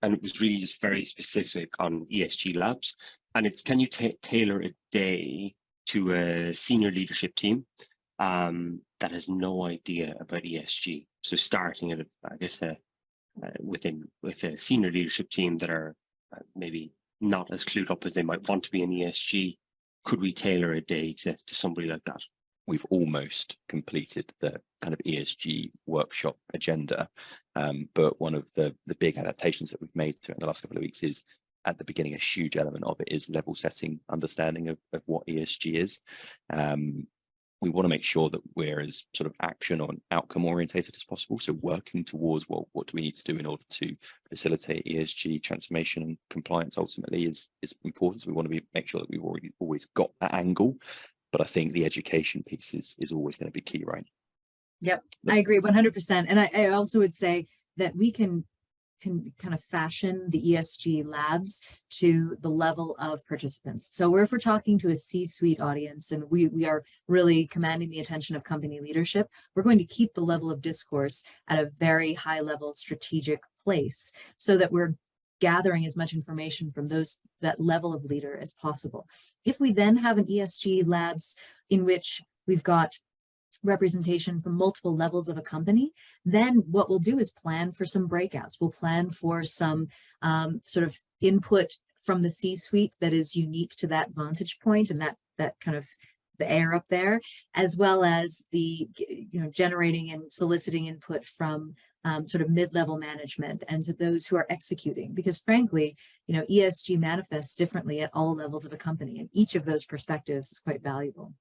and it was really just very specific on ESG Labs. And it's, can you tailor a day to a senior leadership team that has no idea about ESG? So starting at, I guess, with a senior leadership team that are maybe not as clued up as they might want to be in ESG, could we tailor a day to somebody like that? We've almost completed the kind of ESG workshop agenda, but one of the big adaptations that we've made to it in the last couple of weeks is, at the beginning, a huge element of it is level setting understanding of what ESG is. We want to make sure that we're as sort of action or outcome orientated as possible. So working towards, well, what do we need to do in order to facilitate ESG transformation and compliance ultimately is important. So we want to make sure that we've always got that angle. But I think the education piece is always going to be key, right? Yep, I agree 100%. And I also would say that we can kind of fashion the ESG labs to the level of participants. So if we're talking to a C-suite audience and we are really commanding the attention of company leadership, we're going to keep the level of discourse at a very high level strategic place so that we're gathering as much information from that level of leader as possible. If we then have an ESG labs in which we've got representation from multiple levels of a company, then what we'll do is plan for some breakouts. We'll plan for some sort of input from the C-suite that is unique to that vantage point and that kind of the air up there, as well as the generating and soliciting input from sort of mid-level management and to those who are executing, because frankly, ESG manifests differently at all levels of a company, and each of those perspectives is quite valuable.